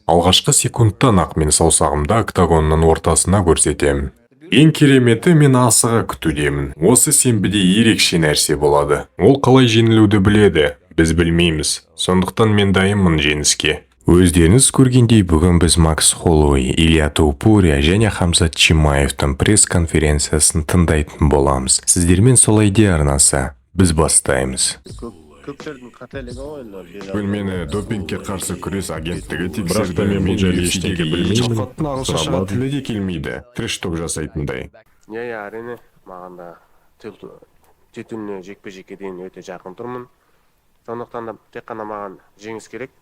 Алғашқы секундтан ақ мен саусағымды октагонның ортасына көрсетемін. Ең кереметі мен асыға күтудемін. Осы сенбіде ерекше нәрсе болады. Ол қалай жеңілуді біледі, біз білмейміз. Сондықтан мен дайынмын жеңіске. Өздеріңіз көргендей, бүгін біз Макс Холлоуэй, Илья Таупурия және Хамзат Чимаевтың пресс-конференциясын тыңдайтын боламыз. Сіздермен сол идея арнасы. Біз бастаймыз. Көпшілдің қателігі ғой. Бұл мені допингке қарсы күрес агенттігі тексерді. Бірақ та мен бұл жайлы ештеңе білмеймін. Шақаттың ағылшынша тілі де келмейді. Трэш-ток жасайтындай. Әрине, маған да титуліне жекпе-жекке дейін өте жақын тұрмын. Сондықтан да тек қана маған жеңіс керек.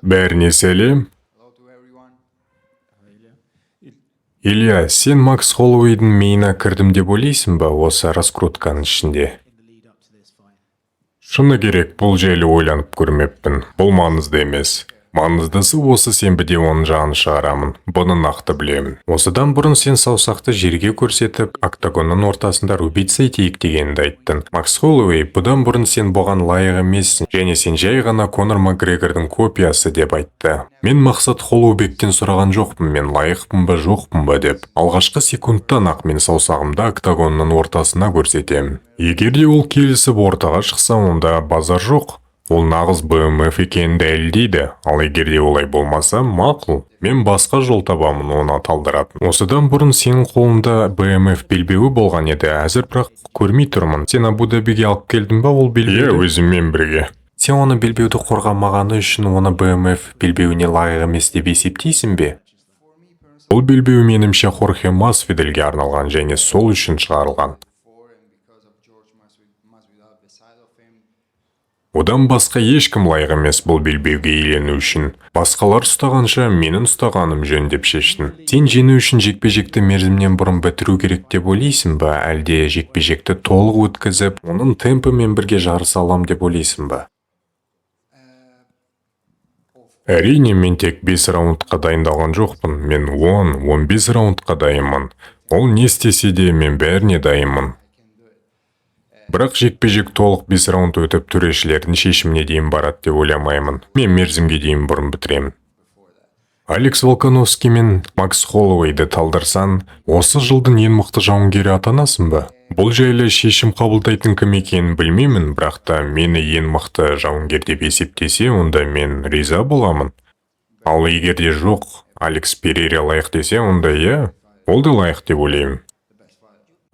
Бәріне сәлем. Илья, сен Макс Холлоуэйдің миына кірдім деп ойлайсың ба осы раскрутканың ішінде? Шыны керек, бұл жайлы ойланып көрмеппін. Бұл маңызды емес. Маңыздысы осы сенбіде оның жағын шығарамын. Бұны нақты білемін. Осыдан бұрын сен саусақты жерге көрсетіп, октагонның ортасында рубица етейік дегенді айттың. Макс Холлоуэй, бұдан бұрын сен бұған лайық емессің, және сен жай ғана Конор Макгрегордың копиясы деп айтты. Мен мақсат Холлоубектен сұраған жоқпын, мен лайықпын ба, жоқпын ба деп. Алғашқы секундтан ақ мен саусағымды октагонның ортасына көрсетемін. Егер де ол келісіп ортаға шықса, онда базар жоқ. Ол нағыз БМФ екенін дәлелдейді, ал егер де олай болмаса, мақұл. Мен басқа жол табамын оны талдыратын. Осыдан бұрын сенің қолында БМФ белбеуі болған еді, әзір бірақ көрмей тұрмын. Сен Абу-Дабиге алып келдің ба ол белбеуді? Өзіммен бірге. Сен оны белбеуді қорғамағаны үшін оны БМФ белбеуіне лайық емес деп есептейсің бе? Бұл белбеу менімше Хорхе Масвидальге арналған және сол үшін шығарылған. Одан басқа ешкім лайық емес бұл белбеуге иелену үшін. Басқалар ұстағанша менің ұстағаным жөн деп шештің. Сен жеңу үшін жекпе-жекті мерзімнен бұрын бітіру керек деп ойлайсың ба, әлде жекпе-жекті толық өткізіп, оның темпімен бірге жарыса алам деп ойлайсың ба? Әрине, мен тек 5 раундқа дайындалған жоқпын. Мен 10-15 раундқа дайынмын. Ол не істесе де мен бәріне дайынмын. Бірақ жекпе-жек толық 5 раунд өтіп төрешілердің шешіміне дейін барады деп ойламаймын. Мен мерзімге дейін бұрын бітіремін. Алекс Волконовский мен Макс Холлоуэйді талдырсан, осы жылдың ең мықты жауынгері атанасың ба? Бұл жайлы шешім қабылдайтын кім екенін білмеймін, бірақ та мені ең мықты жауынгер деп есептесе, онда мен риза боламын. Ал егер де жоқ, Алекс Перейра лайық десе, онда ол да лайық деп ойлаймын.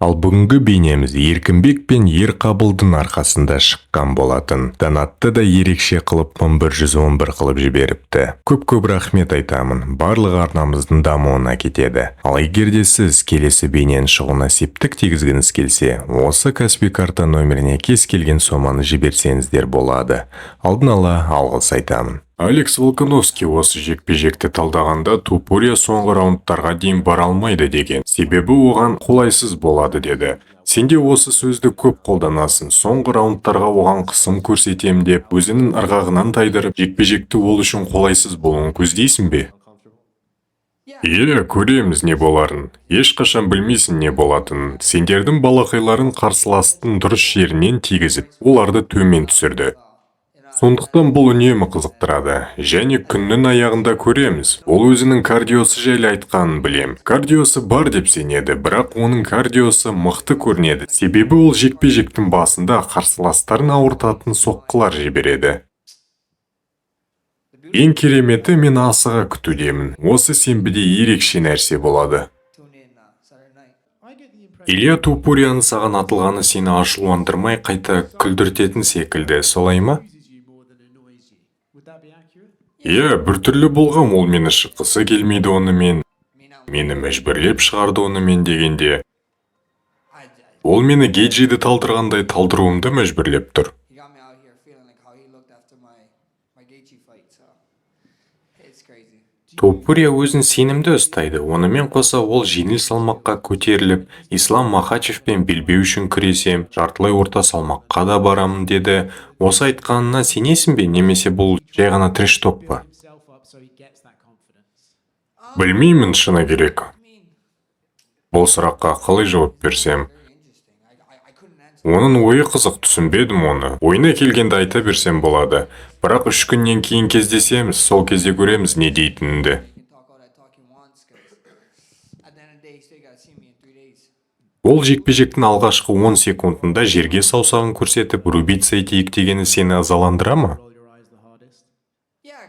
Ал бүгінгі бейнеміз Еркінбек пен Ерқабылдың арқасында шыққан болатын. Донатты да ерекше қылып 1111 қылып жіберіпті. Көп рахмет айтамын. Барлық арнамыздың дамуына кетеді. Ал егер де сіз келесі бейненің шығуына септік тигізгіңіз келсе, осы Каспи карта нөміріне кез келген соманы жіберсеңіздер болады. Алдын ала алғыс айтамын. Алекс Волконовский осы жекпе-жекті талдағанда Таупурия соңғы раундтарға дейін бара алмайды деген. Себебі оған қолайсыз болады деді. Сен де осы сөзді көп қолданасың. Соңғы раундтарға оған қысым көрсетем деп, өзінің ырғағынан тайдырып, жекпе-жекті ол үшін қолайсыз болуын көздейсің бе? Көреміз не боларын. Ешқашан білмейсің не болатынын. Сендердің балақайларын қарсыластың дұрыс жерінен тигізіп, оларды төмен түсірді. Сондықтан бұл үнемі қызықтырады, және күннің аяғында көреміз. Ол өзінің кардиосы жайлы айтқанын білем. Кардиосы бар деп сенеді, бірақ оның кардиосы мықты көрінеді. Себебі ол жекпе-жектің басында қарсыластарын ауыртатын соққылар жібереді. Ең кереметі мен асыға күтудемін. Осы сенбіде ерекше нәрсе болады. Илья Таупурияның саған атылғаны сені ашуландырмай қайта күлдіртетін секілді, солай ма? Біртүрлі болған, ол мені шыққысы келмейді онымен. Мені мәжбүрлеп шығарды онымен дегенде. Ол мені Гейджиді талдырғандай талдыруымды мәжбүрлеп тұр. Таупурия өзін сенімді ұстайды. Онымен қоса ол жеңіл салмаққа көтеріліп, Ислам Махачевпен белбеу үшін күресем, жартылай орта салмаққа да барамын деді. Осы айтқанына сенесің бе, немесе бұл жай ғана трэш-ток па? Білмеймін, шыны керек. Бұл сұраққа қалай жауап берсем? Оның ойы қызық, түсінбедім оны. Ойына келгенде айта берсем болады. Бірақ 3 күннен кейін кездесеміз, сол кезде көреміз не дейтініңді. can talk all that talk he wants, because at the end of the day, he still gotta see me in 3 days. Ол жекпе-жектің алғашқы 10 секундында жерге саусағын көрсетіп, рубица етейік дегені сені ызаландыра ма?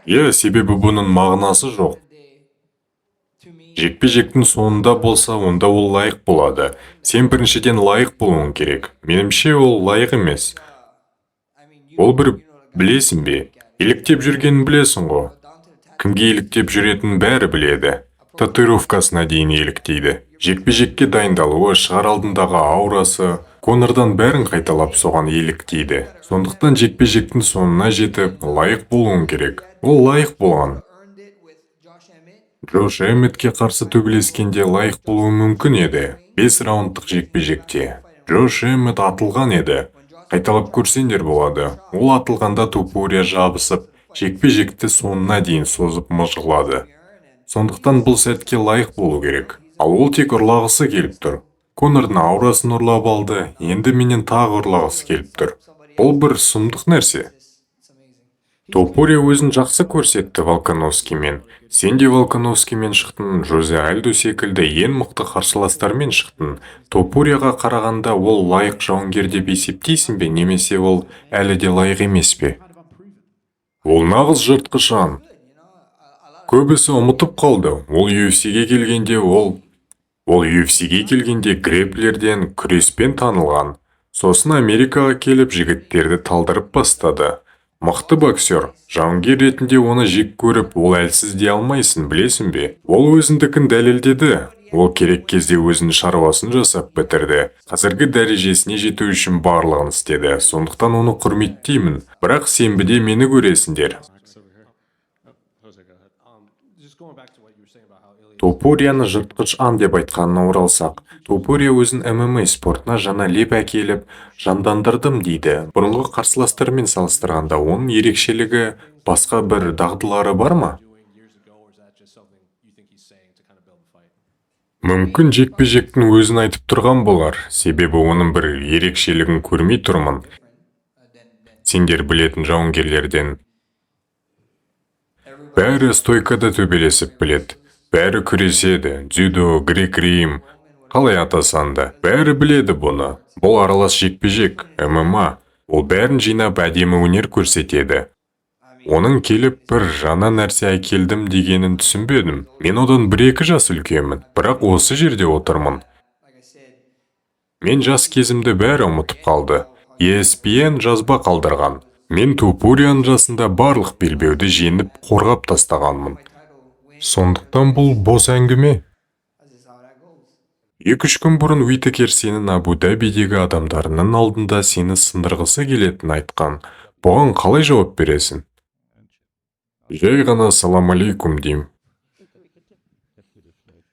Yeah, Себебі бұның мағынасы жоқ. to me, Жекпе-жектің соңында болса, онда ол лайық болады. Сен біріншіден лайық болуың керек. Менімше ол лайық емес. I mean, Ол бір білесің бе? Еліктеп жүргенін білесің ғой. down to the tattoo. Кімге еліктеп жүретінін бәрі біледі. Татуировкасына дейін еліктейді. Жекпе-жекке дайындалуы, шығар алдындағы аурасы, Конордан бәрін қайталап соған еліктейді. Сондықтан жекпе-жектің соңына жетіп, лайық болуың керек. Ол лайық болған. Earned it with Josh Emmett. Джош Эмметке қарсы төбелескенде лайық болуы мүмкін еді. 5 раундтық жекпе-жекте. Джош Эммет атылған еді. Қайталап көрсеңдер болады. Ол атылғанда Топурия жабысып, жекпе-жекті соңына дейін созып мыжғылады. Сондықтан бұл сәтке лайық болу керек. Ал ол тек ұрлағысы келіп тұр. Конордың аурасын ұрлап алды, енді менен тағы ұрлағысы келіп тұр. Бұл бір сұмдық нәрсе. It's amazing. Топурия өзін жақсы көрсетті Волкановскиймен. Сен де Волкановскиймен шықтың, Жозе Альдо секілді ең мықты қарсыластармен шықтың. Топурияға қарағанда ол лайық жауынгер деп есептейсің бе, немесе ол әлі де лайық емес пе? Ол нағыз жыртқыш. Көбісі ұмытып қалды. Ол UFC-ге келгенде UFC-ге келгенде греплерден күреспен танылған. Сосын Америкаға келіп жігіттерді талдырып бастады. Мықты боксер, жауынгер ретінде оны жек көріп, ол әлсіз дей алмайсың, білесің бе? Ол өзіндікін дәлелдеді. Ол керек кезде өзінің шаруасын жасап бітірді. Қазіргі дәрежесіне жету үшін барлығын істеді. Сондықтан оны құрметтеймін. Бірақ сенбіде мені көресіңдер. Just going back to what you were saying about how Ilya Топурияны жыртқыш деп айтқанына оралсақ, Топурия өзін ММА спортына жаңа леп әкеліп, жандандырдым дейді. Бұрынғы қарсыластармен салыстырғанда оның ерекшелігі, басқа бір дағдылары бар ма? doing years ago, or is that just something you think he's saying to kind of build the fight? Мүмкін жекпе-жектің өзін айтып тұрған болар, себебі оның бір ерекшелігін көрмей тұрмын. Сендер білетін жауынгерлерден. Бәрі стойкада төбелесіп біледі. Бәрі күреседі, дзюдо, грек-рим, қалай атасан да. Бәрі біледі бұны. Бұл аралас жекпе-жек, ММА. Ол бәрін жинап әдемі өнер көрсетеді. Оның келіп бір жаңа нәрсе әкелдім дегенін түсінбедім. Мен одан 1-2 жас үлкенмін, бірақ осы жерде отырмын. Like I said, Мен жас кезімді бәрі ұмытып қалды. ESPN жазба қалдырған. Мен Топурияның жасында барлық белбеуді жеңіп қорғап тастағанмын. Сондықтан бұл бос әңгіме. that's just how that goes. 2-3 күн бұрын Уитекер сенің Абу-Дабидегі адамдарының алдында сені сындырғысы келетінін айтқан. Бұған қалай жауап бересің? Жай ғана салам алейкум дейм.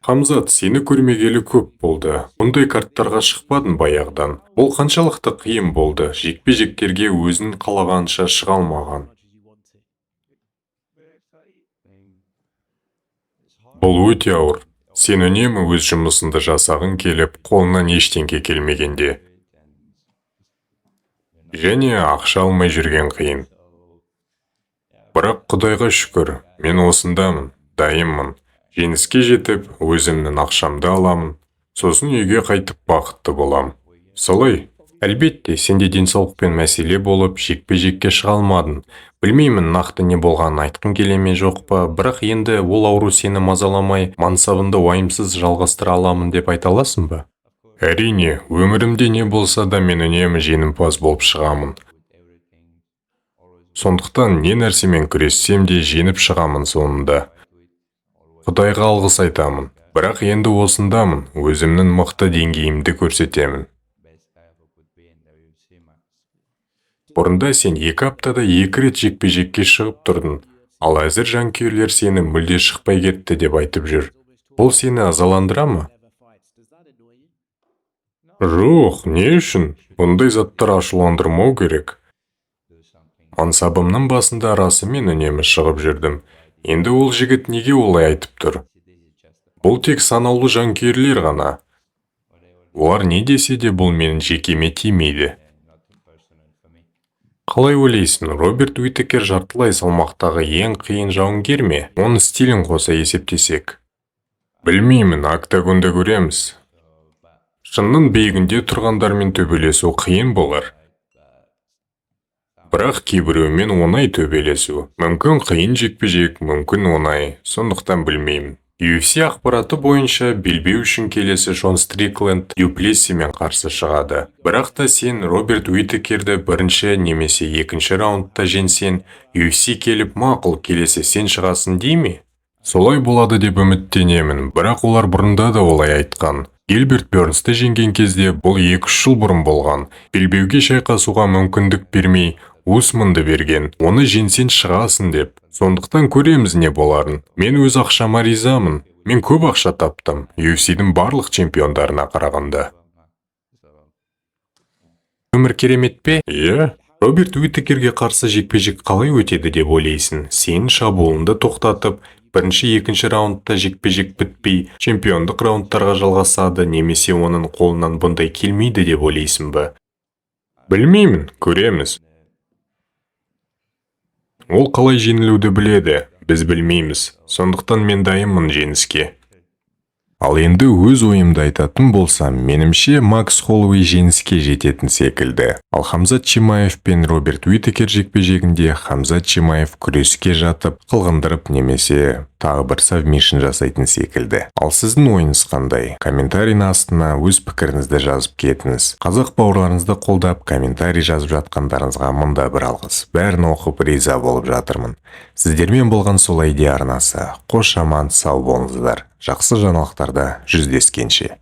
Хамзат, сені көрмегелі көп болды. Бұндай карттарға шықпадың баяғыдан. Ол қаншалықты қиын болды. Жекпе-жектерге өзін қалағанша шыға алмаған. Бұл өте ауыр. Сен үнемі өз жұмысыңды жасағың келіп, қолынан ештеңке келмегенде. Және ақша алмай жүрген қиын. Бірақ Құдайға шүкір, мен осындамын, дайынмын. Жеңіске жетіп, өзімнің ақшамды аламын. Сосын үйге қайтып бақытты болам. Солай. Әлбетте, сенде денсаулықпен мәселе болып, жекпе-жекке шыға алмадың. Білмеймін, нақты не болғанын айтқың келе ме жоқ па, бірақ енді ол ауру сені мазаламай, мансабыңды уайымсыз жалғастыра аламын деп айта аласың ба? Әрине, өмірімде не болса да мен үнемі жеңімпаз болып шығамын. Сондықтан не нәрсемен күрессем де жеңіп шығамын соңында. Құдайға алғыс айтамын. Бірақ енді осындамын, өзімнің мықты деңгейімді көрсетемін. Бұрында сен 2 аптада 2 рет жекпе-жекке шығып тұрдың, ал әзір жанкүйерлер сені мүлде шықпай кетті деп айтып жүр. Бұл сені азаландыра ма? Жоқ, не үшін? Бұндай заттар ашуландырмау керек. Мансабымның басында расымен үнемі шығып жүрдім. Енді ол жігіт неге олай айтып тұр? Бұл тек санаулы жанкүйерлер ғана. Олар не десе де бұл менің жекеме тимейді. Қалай ойлайсың, Роберт Уитекер жартылай салмақтағы ең қиын жауынгер ме? Оның стилін қоса есептесек. Білмеймін, октагонда көреміз. Шынның биігінде тұрғандармен төбелесу қиын болар. Бірақ кейбіреумен оңай төбелесу. Мүмкін қиын жекпе-жек, мүмкін оңай, сондықтан білмеймін. UFC ақпараты бойынша белбеу үшін келесі Шон Стрикленд Дюплессимен қарсы шығады. Бірақ та сен Роберт Уитекерді бірінші немесе екінші раундта жеңсең, UFC келіп мақұл келесі сен шығасың дей ме? Солай болады деп үміттенемін, бірақ олар бұрында да олай айтқан. Гилберт Бёрнсті жеңген кезде бұл 2-3 жыл бұрын болған. Белбеуге шайқасуға мүмкіндік бермей, Усманды берген, оны жеңсең шығасың деп. Сондықтан көреміз не боларын. Мен өз ақшама ризамын. Мен көп ақша таптым, UFC-дің барлық чемпиондарына қарағанда. Өмір керемет пе? Иә. Роберт Уитекерге қарсы жекпе-жек қалай өтеді деп ойлайсың? Сенің шабуылыңды тоқтатып, бірінші-екінші раундта жекпе-жек бітпей, чемпиондық раундтарға жалғасады, немесе оның қолынан бұндай келмейді деп ойлайсың ба? Білмеймін, көреміз. Ол қалай жеңілуді біледі, біз білмейміз, сондықтан мен дайынмын жеңіске. Ал енді өз ойымды айтатын болсам, менімше Макс Холлоуэй жеңіске жететін секілді. Ал Хамзат Чимаев пен Роберт Уитекер жекпе-жегінде Хамзат Чимаев күреске жатып, қылғындырып немесе тағы бір сабмишн жасайтын секілді. Ал сіздің ойыңыз қандай? Комментарийдің астына өз пікіріңізді жазып кетіңіз. Қазақ бауырларыңызды қолдап, комментарий жазып жатқандарыңызға мында бір алғыс. Бәрін оқып риза болып жатырмын. Сіздермен болған сол ID арнасы. Қош аман сау болыңыздар. Жақсы жаңалықтарда жүздескенше.